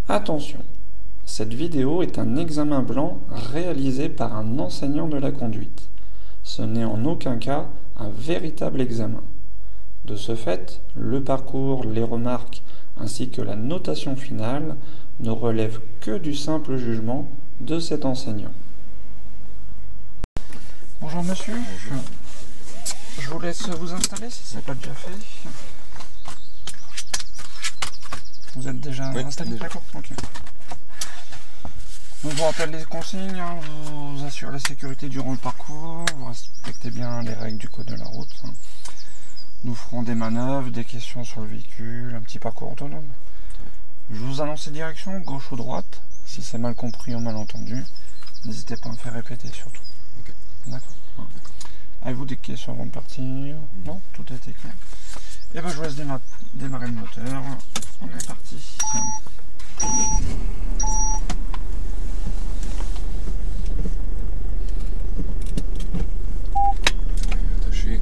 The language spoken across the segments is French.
Attention, cette vidéo est un examen blanc réalisé par un enseignant de la conduite. Ce n'est en aucun cas un véritable examen. De ce fait, le parcours, les remarques ainsi que la notation finale ne relèvent que du simple jugement de cet enseignant. Bonjour monsieur. Bonjour. Je vous laisse vous installer si ce n'est pas déjà fait. Vous êtes déjà installé? D'accord, ok. Donc je vous rappelle les consignes, hein, vous assurez la sécurité durant le parcours, vous respectez bien les règles du code de la route. Hein. Nous ferons des manœuvres, des questions sur le véhicule, un petit parcours autonome. Je vous annonce les directions, gauche ou droite. Si c'est mal compris ou mal entendu, n'hésitez pas à me faire répéter surtout. Ok. D'accord. Avez-vous des questions avant de partir? Non, tout a été clair. Et ben je vous laisse démarrer le moteur. On est parti. Attaché.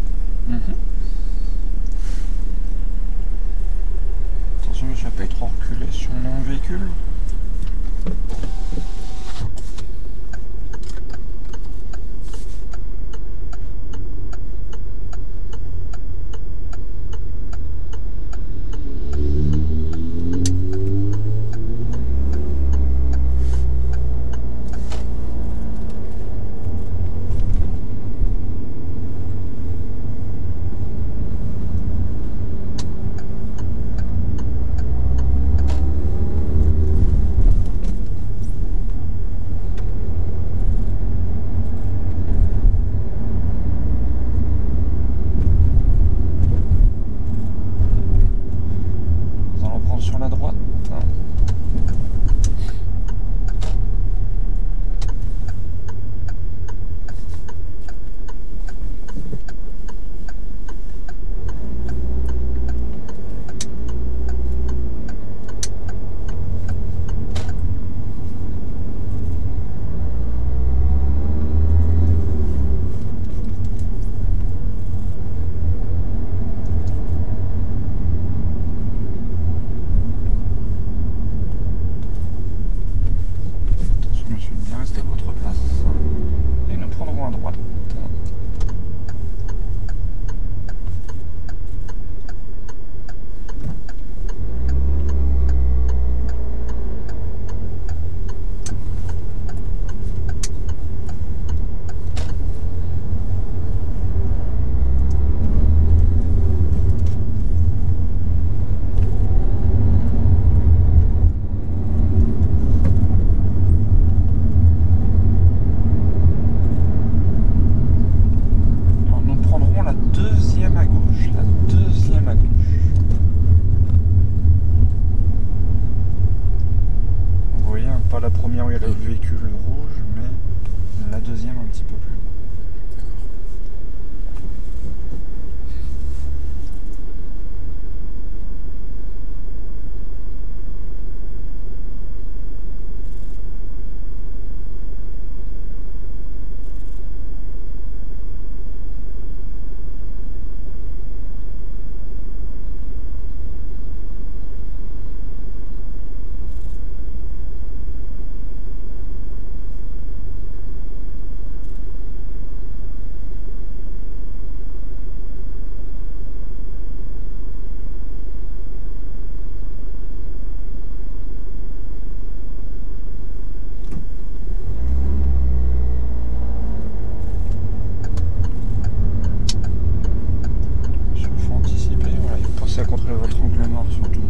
Attention monsieur, pas trop reculer sur mon véhicule. Sur la droite. Pas la première où il y a le véhicule rouge, mais la deuxième un petit peu plus. À contrôler votre angle mort surtout.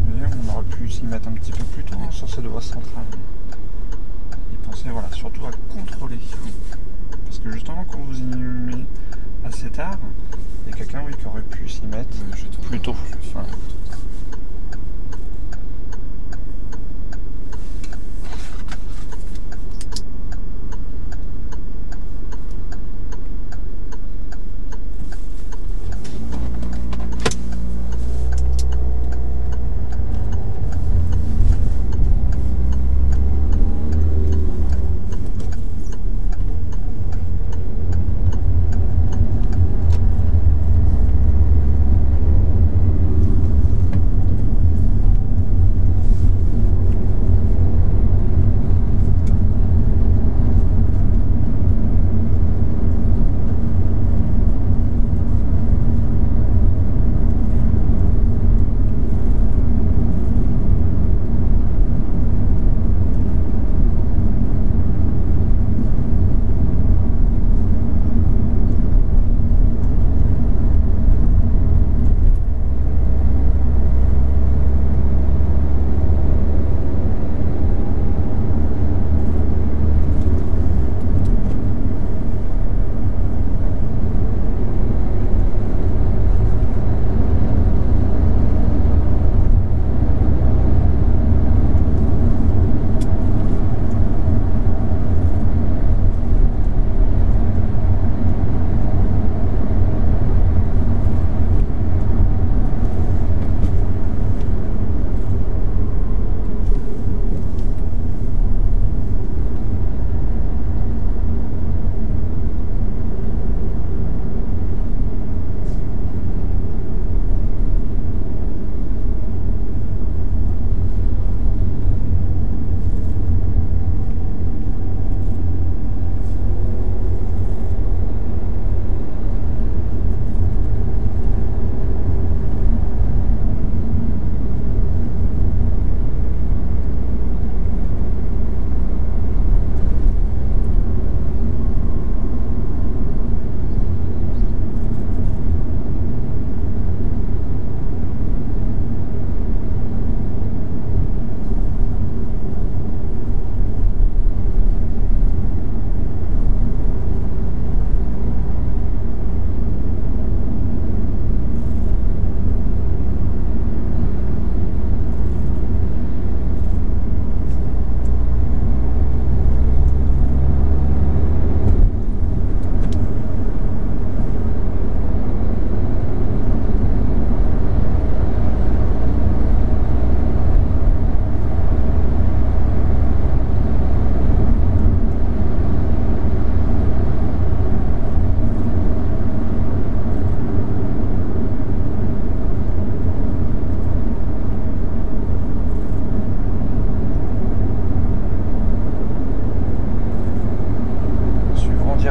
Mais on aurait pu s'y mettre un petit peu plus tôt hein, sur cette voie centrale. Et pensez voilà, surtout à contrôler. Parce que justement quand vous y met assez tard, il y a quelqu'un oui, qui aurait pu s'y mettre plus tôt. Voilà.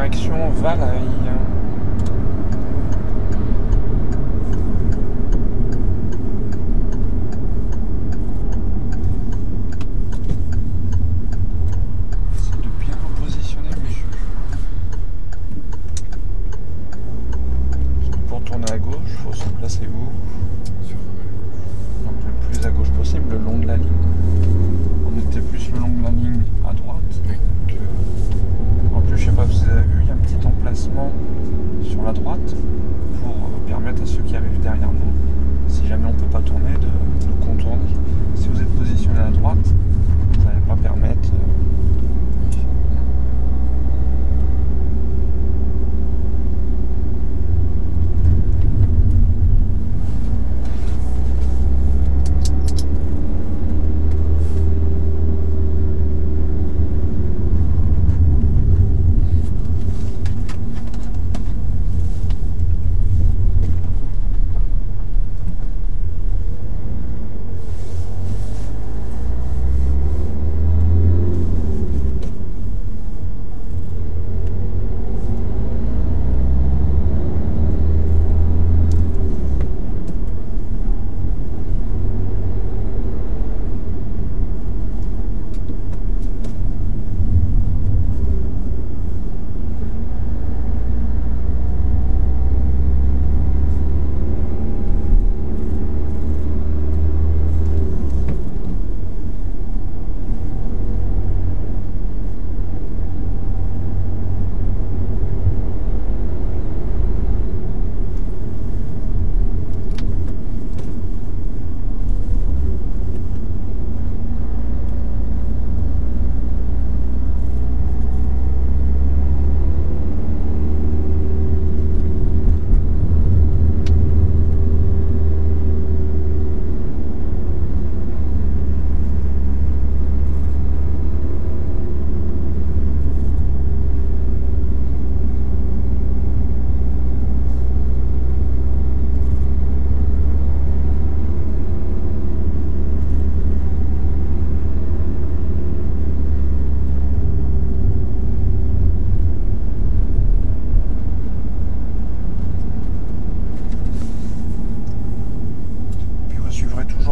direction Valaï. Essayez de bien vous positionner, monsieur. Pour tourner à gauche, il faut se placer où? Donc le plus à gauche possible, le long de la ligne. On était plus le long de la ligne à droite. Oui. En plus, je sais pas si vous avez vu, il y a un petit emplacement sur la droite pour permettre à ceux qui arrivent derrière nous, si jamais on ne peut pas tourner, de contourner. Si vous êtes positionné à droite, ça ne va pas permettre.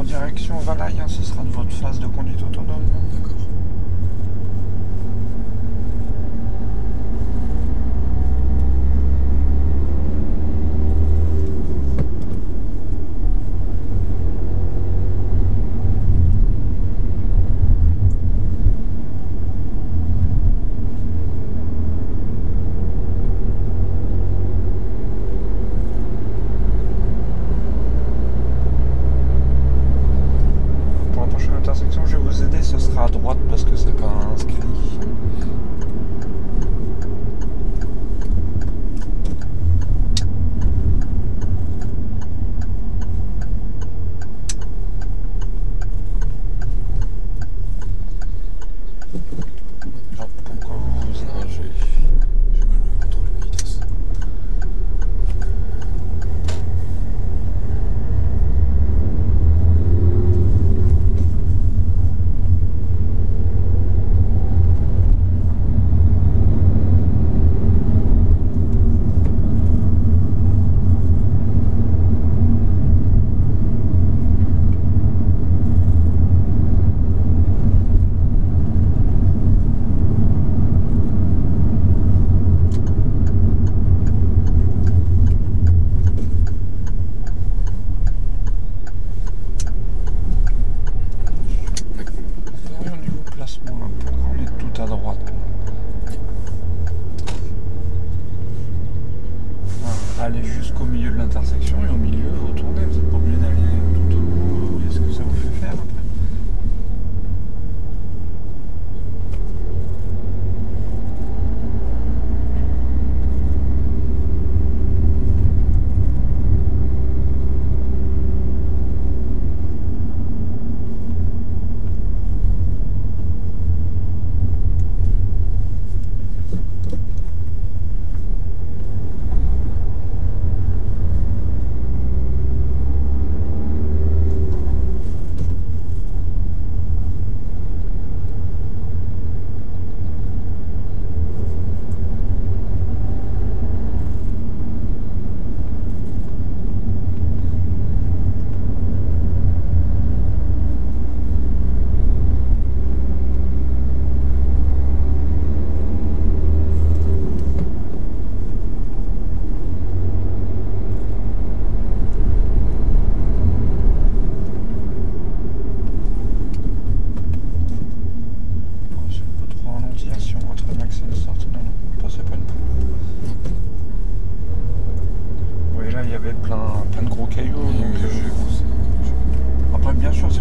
Direction Valaï, ce sera de votre phase de conduite autonome. D'accord. Intersection, je vais vous aider, ce sera à droite parce que c'est pas inscrit. Alors pourquoi vous J'ai mal contrôler ma vitesse.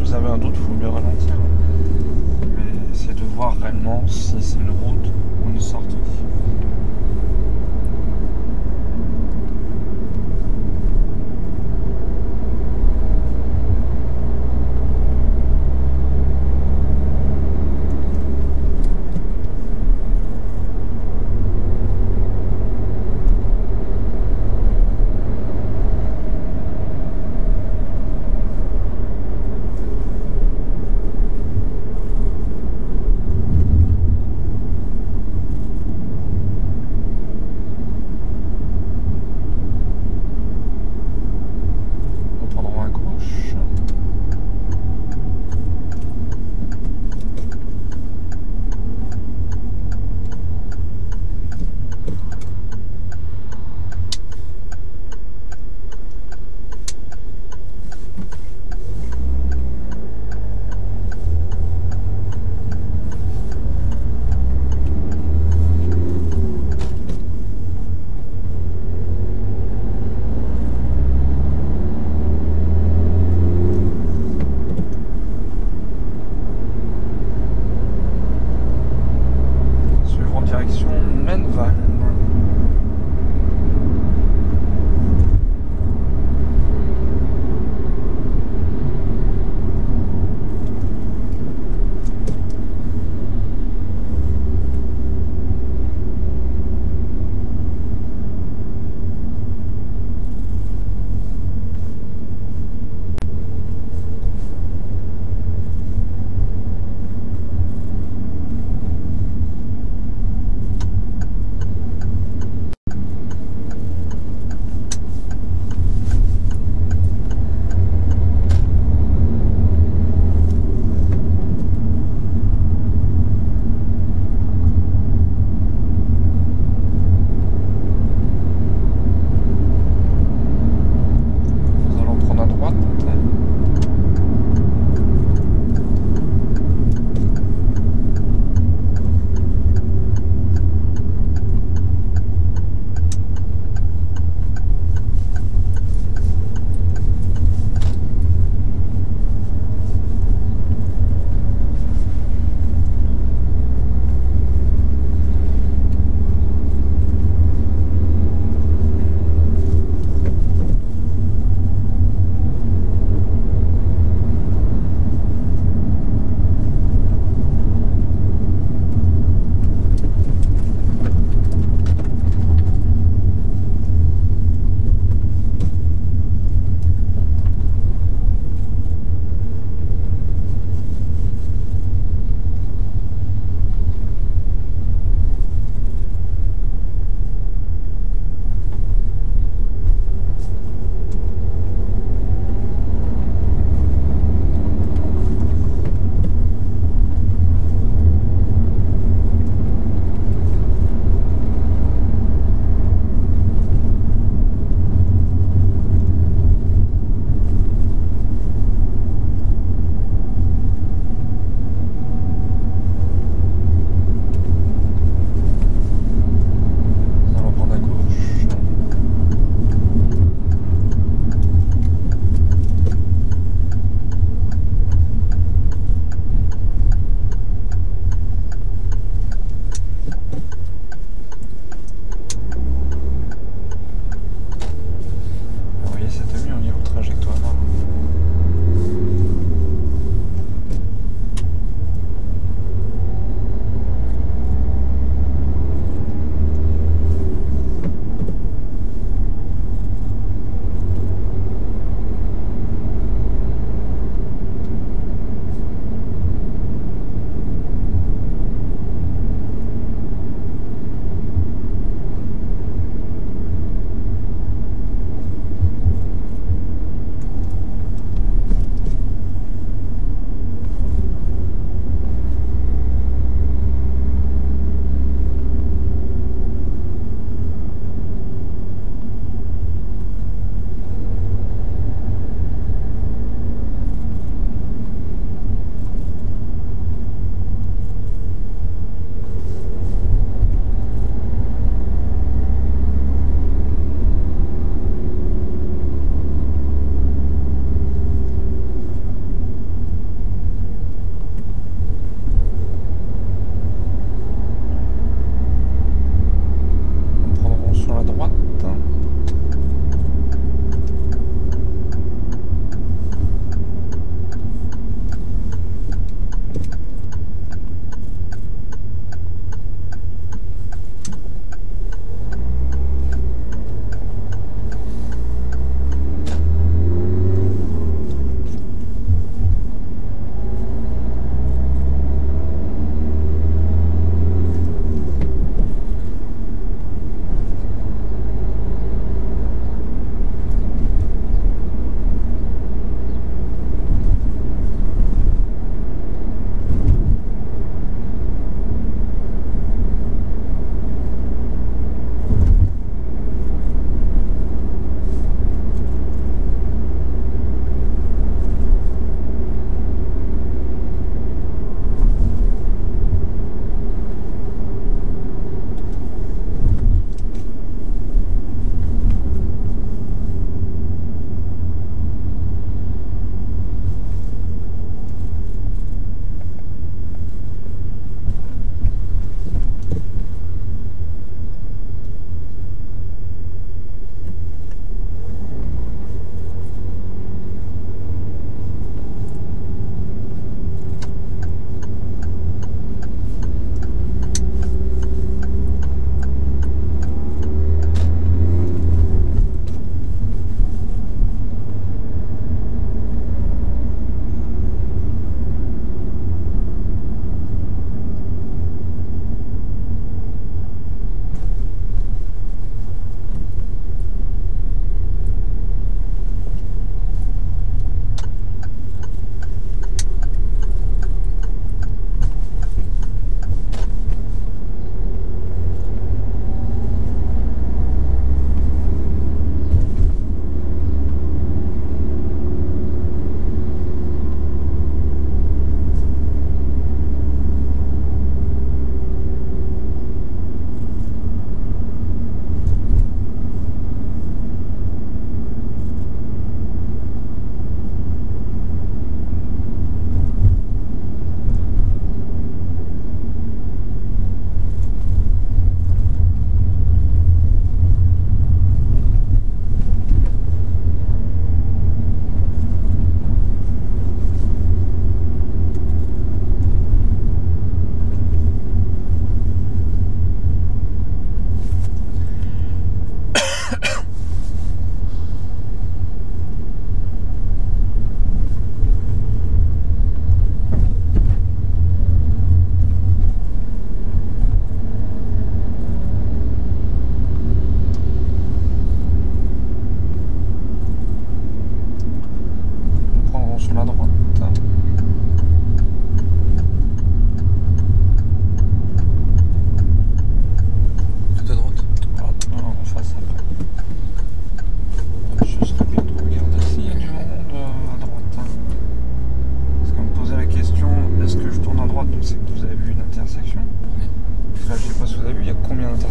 vous avez un doute, il faut mieux ralentir. Mais c'est de voir réellement si c'est une route ou une sortie.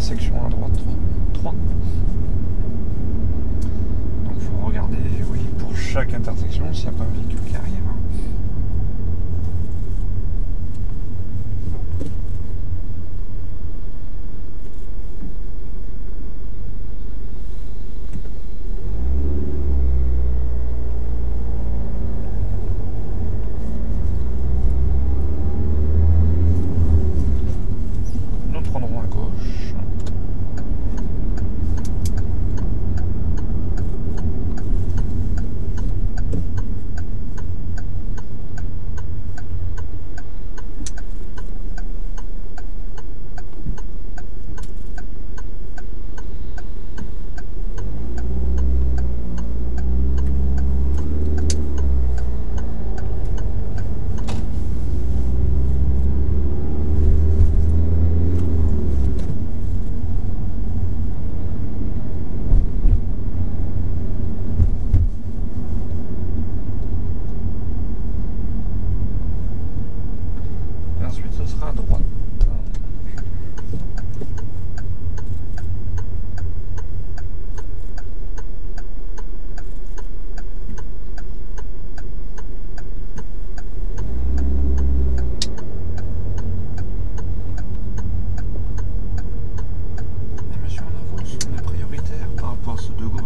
intersections à droite? 3. Donc il faut regarder, oui, pour chaque intersection s'il n'y a pas un véhicule qui arrive. Nous prendrons à gauche. Et ensuite ce sera à droite. Et monsieur, en avance, on est prioritaire par rapport à ceux de gauche.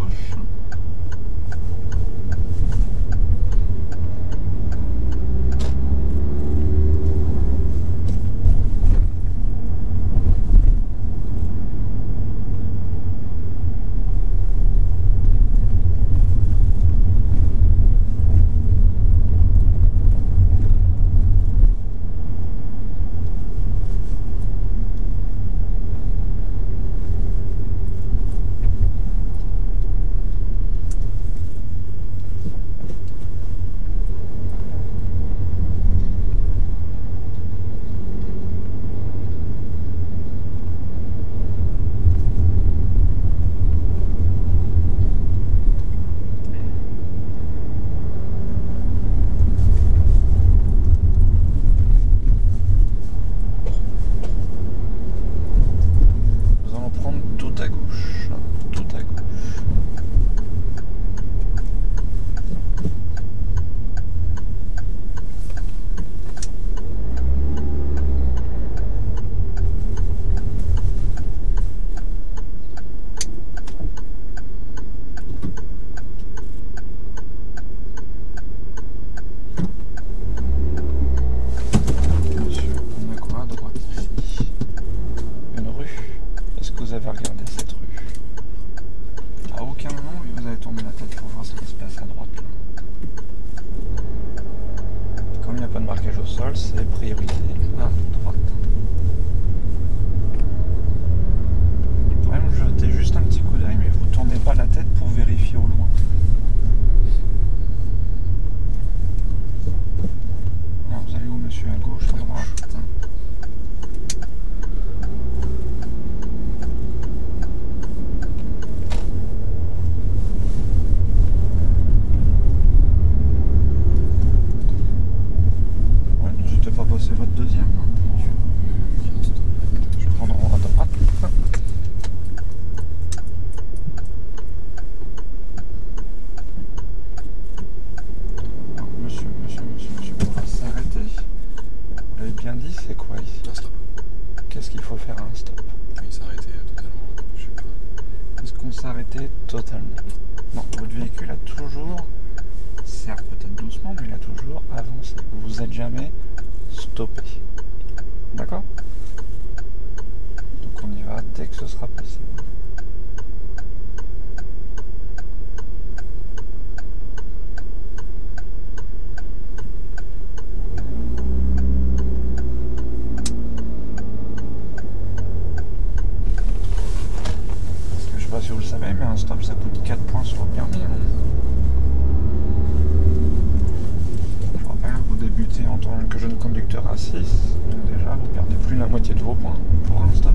Nous allons prendre tout à gauche. Tout à gauche. Monsieur, on a quoi à droite ici? Une rue. Est-ce que vous avez regardé cette rue? À aucun moment vous avez tourné la tête pour voir ce qui se passe à droite là. Comme il n'y a pas de marquage au sol, c'est priorité à droite. Vous pouvez me jeter juste un petit coup d'œil, mais vous tournez pas la tête pour vérifier au loin. Alors, vous allez où, monsieur? À gauche, à droite? Ouais, n'hésitez pas à passer votre deuxième. Je prendrai à droite. Monsieur, on va s'arrêter. Vous l'avez bien dit, c'est quoi ici? Un stop. Qu'est-ce qu'il faut faire à un stop? Il s'est arrêté totalement. Je sais pas. Est-ce qu'on s'est arrêté totalement? Non, votre véhicule a toujours, certes peut-être doucement, mais il a toujours avancé. Vous vous êtes jamais stoppé. D'accord? Donc on y va dès que ce sera possible. Je sais pas si vous le savez, mais un stop ça coûte 4 points sur le permis. Je rappelle, vous débutez en tant que jeune conducteur à 6, donc déjà vous perdez plus de la moitié de vos points pour un stop.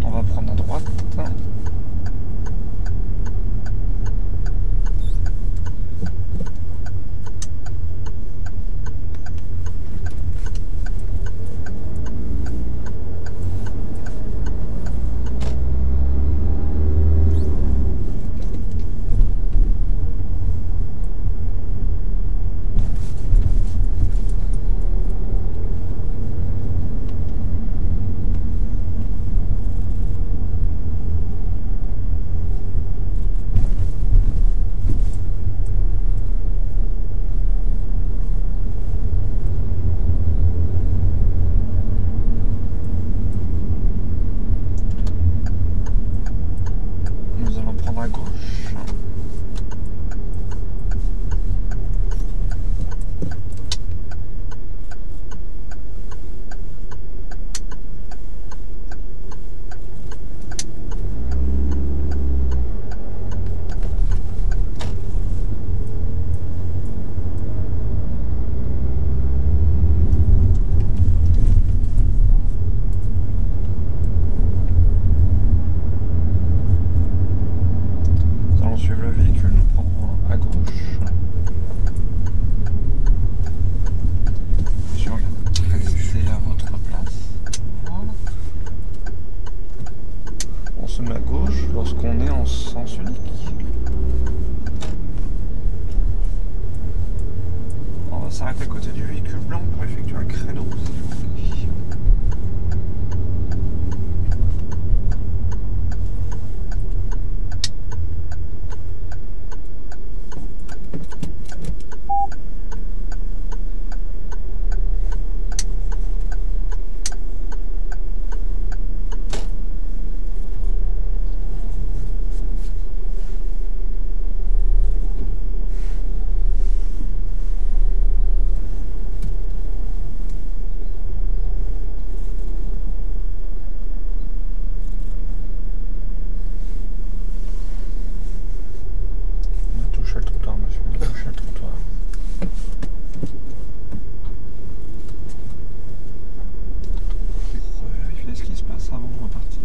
On va prendre à droite. s'arrête à côté du véhicule blanc pour effectuer un créneau, s'il vous plaît. Le trottoir, monsieur, on a touché le trottoir. Revérifier ce qui se passe avant de repartir.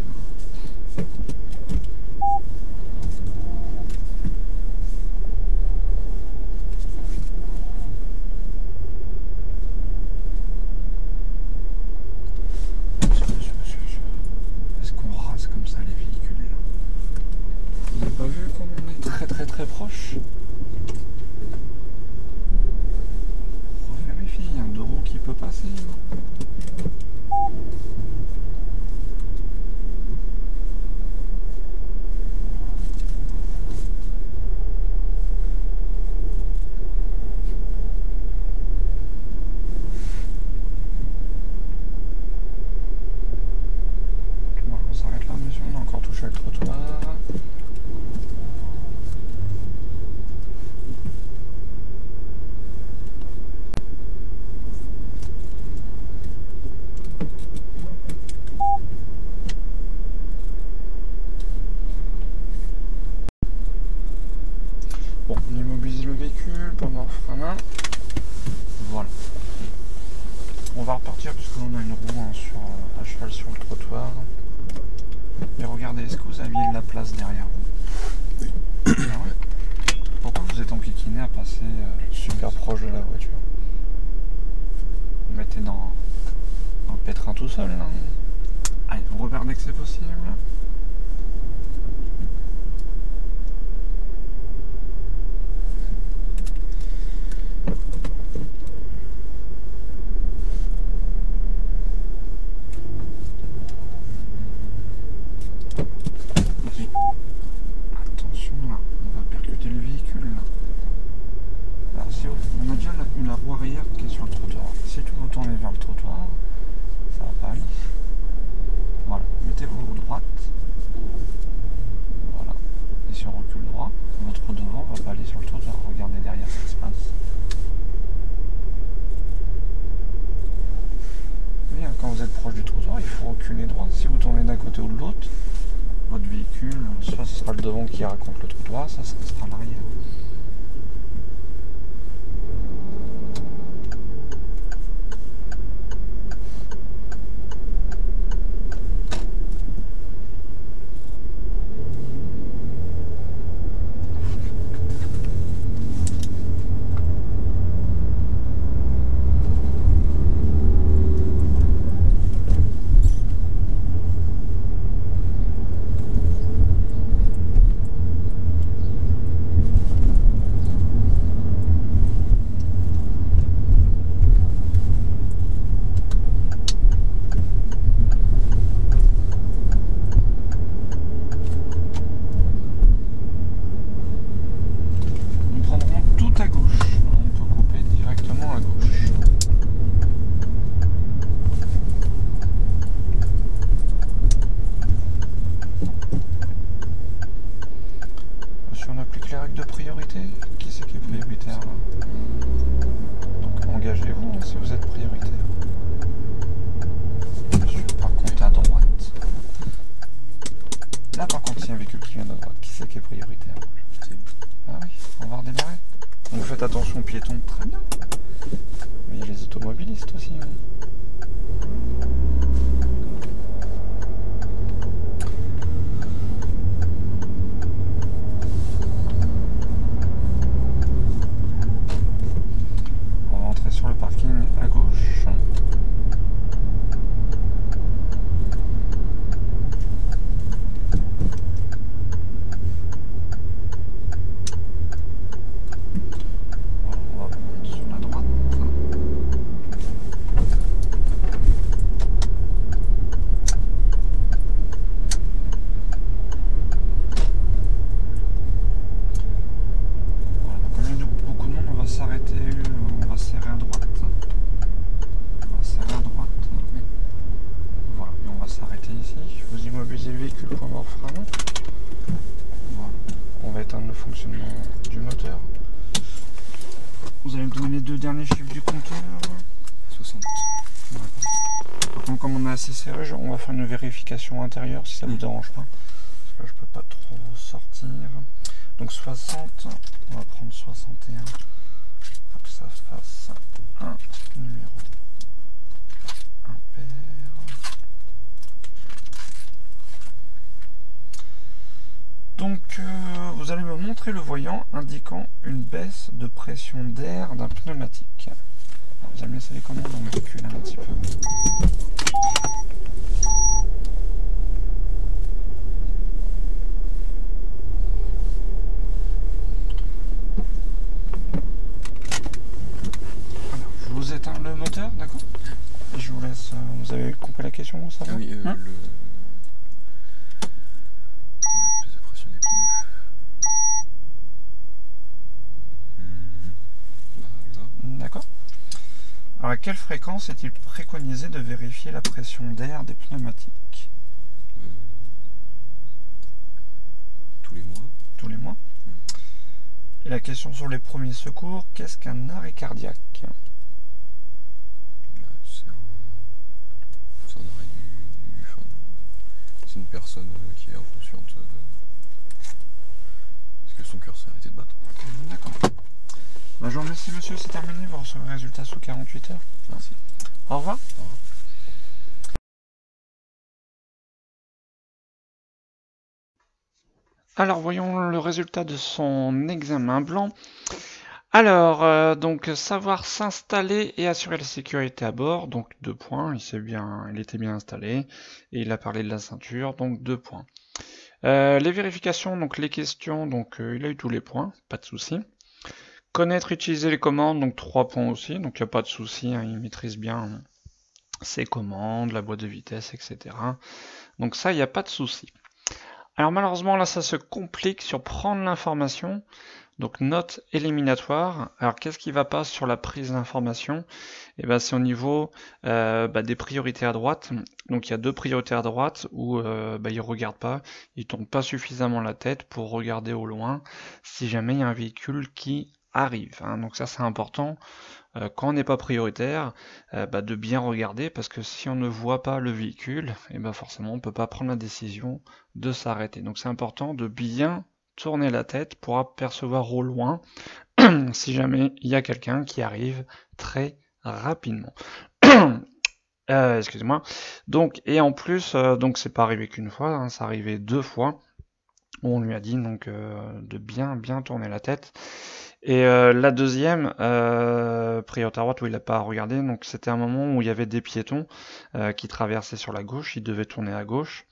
Monsieur. Est-ce qu'on rase comme ça les véhicules là? Vous n'avez pas vu comme on est très proche? Revérifie, il y a un deux roues qui peut passer. Voilà, on s'arrête là, monsieur, on a encore touché le trottoir. Bon, on immobilise le véhicule, pas mort frein à main. Voilà. On va repartir puisqu'on a une roue à cheval sur le trottoir. Et regardez, est-ce que vous aviez de la place derrière vous? Oui. Ah ouais. Pourquoi vous êtes enquiquiné à passer super proche de la voiture? Vous mettez dans le pétrin tout seul là. Allez, vous regardez que c'est possible. Attention là, on va percuter le véhicule là. Alors si on a déjà la roue arrière qui est sur le trottoir. Si tu veux tourner vers le trottoir, ça va pas aller. Voilà, mettez vos roues droites. Voilà. Et si on recule droit, votre devant va pas aller sur le trottoir. Regardez derrière ce qui se passe. Mais quand vous êtes proche du trottoir, il faut reculer droit. Si vous tournez d'un côté ou de l'autre, votre véhicule, soit ce sera le devant qui raconte le trottoir, ça sera l'arrière. À gauche, on peut couper directement à gauche. Si on applique les règles de priorité, qui c'est qui est prioritaire là? Donc engagez-vous si vous êtes prioritaire. Monsieur, par contre à droite. Là par contre, s'il y a un véhicule qui vient de droite, qui c'est qui est prioritaire? Ah oui, on va redémarrer. Donc faites attention aux piétons, très bien. Mais il y a les automobilistes aussi. Hein. On va entrer sur le parking à gauche. On va prendre sur la droite. deux derniers chiffres du compteur. 60. Par contre, comme on est assez serré, on va faire une vérification intérieure si ça vous dérange pas. Parce que là, je peux pas trop sortir. Donc 60, on va prendre 61 pour que ça fasse un numéro impair. Donc vous allez me montrer le voyant indiquant une baisse de pression d'air d'un pneumatique. Alors, vous allez me laisser les commandes, on va reculer un petit peu. Alors, je vous éteins le moteur, d'accord? Et je vous laisse. Vous avez compris la question, ça va? Ah oui, la prise de pression des pneus. Là. D'accord. Alors, à quelle fréquence est-il préconisé de vérifier la pression d'air des pneumatiques? Tous les mois. Tous les mois. Et la question sur les premiers secours, qu'est-ce qu'un arrêt cardiaque? C'est un arrêt c'est une personne qui est inconsciente parce que son cœur s'est arrêté de battre. D'accord. Bah, je vous remercie monsieur, c'est terminé, vous recevrez le résultat sous 48 heures. Merci. Au revoir. Au revoir. Alors voyons le résultat de son examen blanc. Alors, donc savoir s'installer et assurer la sécurité à bord, donc 2 points, il était bien installé, et il a parlé de la ceinture, donc 2 points. Les vérifications, donc les questions, donc il a eu tous les points, pas de souci. Connaître, utiliser les commandes, donc 3 points aussi, donc il n'y a pas de souci, hein, il maîtrise bien ses commandes, la boîte de vitesse, etc. Donc ça, il n'y a pas de souci. Alors malheureusement, là, ça se complique sur prendre l'information. Donc note éliminatoire. Alors qu'est-ce qui va pas sur la prise d'information? Et ben c'est au niveau des priorités à droite. Donc il y a 2 priorités à droite où il regarde pas, il tourne pas suffisamment la tête pour regarder au loin si jamais il y a un véhicule qui arrive. Hein. Donc ça c'est important. Quand on n'est pas prioritaire, de bien regarder parce que si on ne voit pas le véhicule, et ben forcément on peut pas prendre la décision de s'arrêter. Donc c'est important de bien tourner la tête pour apercevoir au loin si jamais il y a quelqu'un qui arrive très rapidement. Excusez-moi. Donc, et en plus, donc c'est pas arrivé qu'une fois, hein, c'est arrivé 2 fois où on lui a dit donc de bien tourner la tête. Et la deuxième, priorité à droite où il n'a pas regardé, donc c'était un moment où il y avait des piétons qui traversaient sur la gauche, il devait tourner à gauche.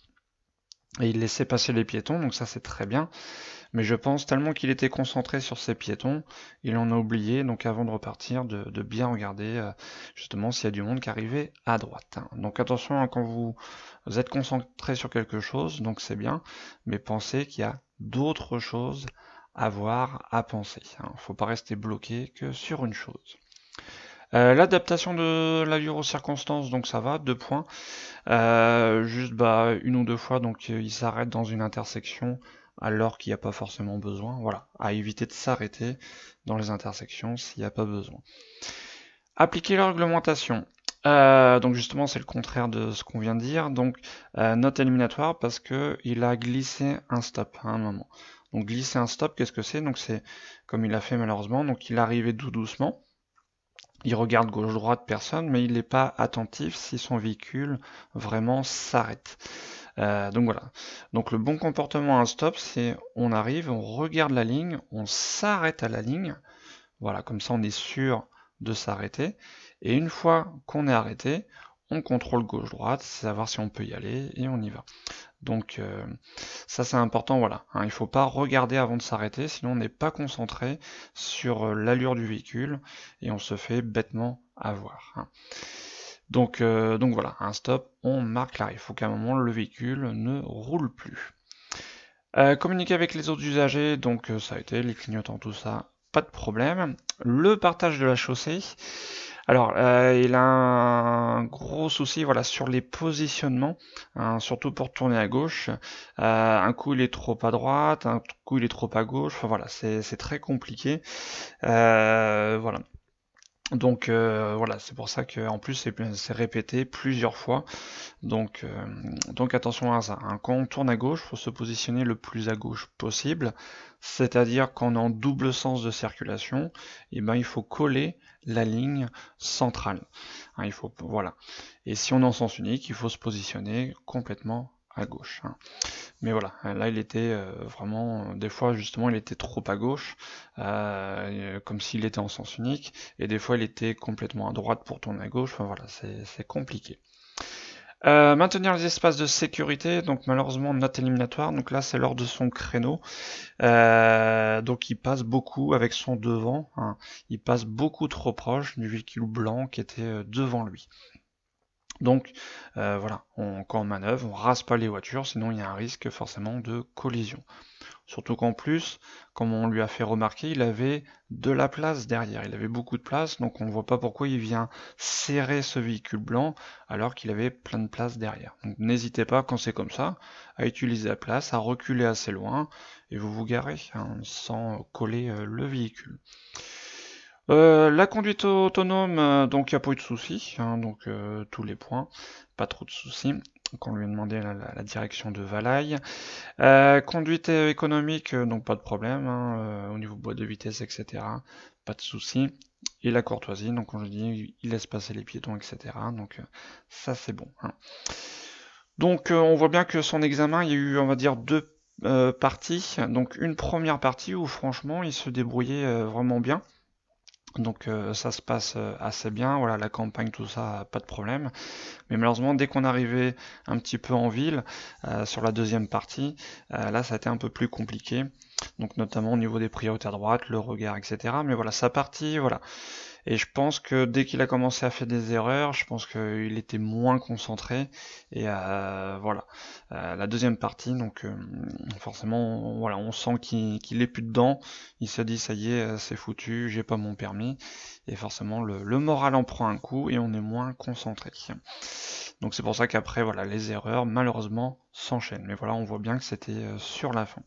Et il laissait passer les piétons, donc ça c'est très bien. Mais je pense tellement qu'il était concentré sur ces piétons, il en a oublié, donc avant de repartir, de bien regarder justement s'il y a du monde qui arrivait à droite. Donc attention quand vous êtes concentré sur quelque chose, donc c'est bien, mais pensez qu'il y a d'autres choses à voir, à penser. Faut pas rester bloqué que sur une chose. L'adaptation de l'allure aux circonstances, donc ça va, 2 points. Juste 1 ou 2 fois, donc il s'arrête dans une intersection alors qu'il n'y a pas forcément besoin. Voilà, à éviter de s'arrêter dans les intersections s'il n'y a pas besoin. Appliquer la réglementation. Donc justement c'est le contraire de ce qu'on vient de dire. Donc note éliminatoire parce que il a glissé un stop à un moment. Donc glisser un stop, qu'est-ce que c'est? Donc c'est comme il a fait malheureusement. Donc il arrivait tout doucement. Il regarde gauche-droite, personne, mais il n'est pas attentif si son véhicule vraiment s'arrête. Donc voilà. Donc le bon comportement à un stop, c'est on arrive, on regarde la ligne, on s'arrête à la ligne. Voilà, comme ça on est sûr de s'arrêter. Et une fois qu'on est arrêté, on contrôle gauche-droite, savoir si on peut y aller, et on y va. Donc ça c'est important, voilà. Hein, il ne faut pas regarder avant de s'arrêter, sinon on n'est pas concentré sur l'allure du véhicule, et on se fait bêtement avoir. Hein. Donc voilà, un stop, on marque l'arrêt. Il faut qu'à un moment le véhicule ne roule plus. Communiquer avec les autres usagers, donc ça a été, les clignotants, tout ça, pas de problème. Le partage de la chaussée. Alors, il a un gros souci voilà, sur les positionnements, hein, surtout pour tourner à gauche. Un coup, il est trop à droite, un coup, il est trop à gauche. Enfin voilà, c'est très compliqué. Voilà. Donc voilà, c'est pour ça que en plus c'est répété plusieurs fois. Donc attention à ça, hein. Quand on tourne à gauche, il faut se positionner le plus à gauche possible, c'est-à-dire qu'en en double sens de circulation, et ben il faut coller la ligne centrale. Hein, voilà. Et si on est en sens unique, il faut se positionner complètement à gauche, hein. Mais voilà, là il était vraiment, des fois justement il était trop à gauche, comme s'il était en sens unique, et des fois il était complètement à droite pour tourner à gauche, enfin voilà, c'est compliqué. Maintenir les espaces de sécurité, donc malheureusement note éliminatoire, donc là c'est lors de son créneau, donc il passe beaucoup avec son devant, hein. Il passe beaucoup trop proche du véhicule blanc qui était devant lui. Donc voilà, quand on manœuvre, on rase pas les voitures, sinon il y a un risque forcément de collision. Surtout qu'en plus, comme on lui a fait remarquer, il avait de la place derrière, il avait beaucoup de place, donc on ne voit pas pourquoi il vient serrer ce véhicule blanc alors qu'il avait plein de place derrière. Donc n'hésitez pas, quand c'est comme ça, à utiliser la place, à reculer assez loin, et vous vous garez, hein, sans coller le véhicule. La conduite autonome, donc il n'y a pas eu de soucis, hein, donc tous les points, pas trop de soucis. Donc on lui a demandé la direction de Valaï. Conduite économique, donc pas de problème, hein, au niveau boîte de vitesse, etc. Pas de soucis. Et la courtoisie, donc quand je dis il laisse passer les piétons, etc. Donc ça c'est bon, hein. Donc on voit bien que son examen, il y a eu, on va dire, deux parties. Donc une première partie où franchement il se débrouillait vraiment bien. Donc ça se passe assez bien, voilà, la campagne, tout ça, pas de problème. Mais malheureusement, dès qu'on arrivait un petit peu en ville, sur la deuxième partie, là ça a été un peu plus compliqué. Donc notamment au niveau des priorités à droite, le regard, etc. Mais voilà, sa partie, voilà. Et je pense que dès qu'il a commencé à faire des erreurs, je pense qu'il était moins concentré. Et voilà. La deuxième partie, donc forcément, voilà, on sent qu'il est plus dedans. Il se dit ça y est, c'est foutu, j'ai pas mon permis. Et forcément, le moral en prend un coup et on est moins concentré. Donc c'est pour ça qu'après, voilà, les erreurs, malheureusement, s'enchaînent. Mais voilà, on voit bien que c'était sur la fin.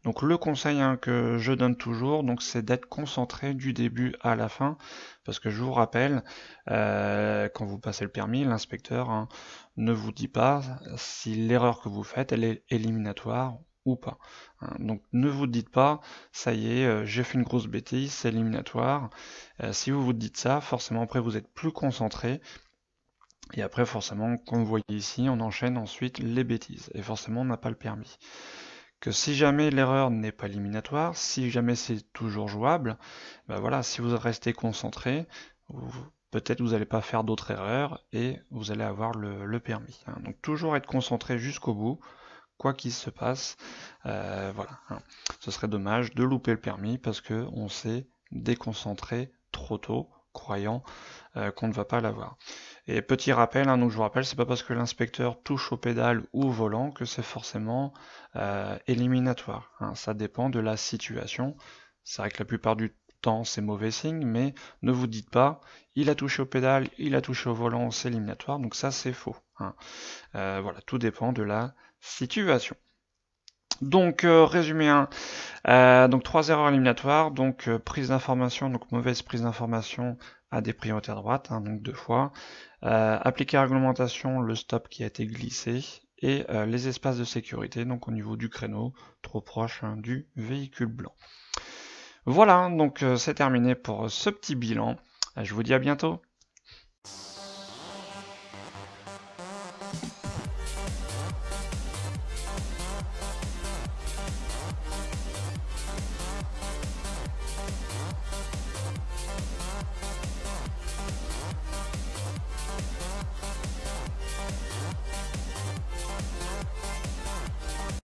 Donc le conseil, hein, que je donne toujours, donc c'est d'être concentré du début à la fin, parce que je vous rappelle, quand vous passez le permis, l'inspecteur, hein, ne vous dit pas si l'erreur que vous faites, elle est éliminatoire ou pas, hein. Donc ne vous dites pas, ça y est, j'ai fait une grosse bêtise, c'est éliminatoire. Si vous vous dites ça, forcément après vous êtes plus concentré. Et après, forcément, comme vous voyez ici, on enchaîne ensuite les bêtises. Et forcément, on n'a pas le permis. Que si jamais l'erreur n'est pas éliminatoire, si jamais c'est toujours jouable, ben voilà, si vous restez concentré, peut-être vous n'allez pas faire d'autres erreurs et vous allez avoir le permis, hein. Donc toujours être concentré jusqu'au bout, quoi qu'il se passe, voilà, hein. Ce serait dommage de louper le permis parce que on s'est déconcentré trop tôt, croyant qu'on ne va pas l'avoir. Et petit rappel, hein, donc je vous rappelle, c'est pas parce que l'inspecteur touche au pédale ou au volant que c'est forcément éliminatoire, hein. Ça dépend de la situation. C'est vrai que la plupart du temps c'est mauvais signe, mais ne vous dites pas il a touché au pédale, il a touché au volant, c'est éliminatoire, donc ça c'est faux, hein. Voilà, tout dépend de la situation. Donc résumé 1, donc 3 erreurs éliminatoires, donc prise d'information, donc mauvaise prise d'information à des priorités à droite, hein, donc 2 fois, appliquer la réglementation, le stop qui a été glissé, et les espaces de sécurité, donc au niveau du créneau, trop proche, hein, du véhicule blanc. Voilà, donc c'est terminé pour ce petit bilan. Je vous dis à bientôt.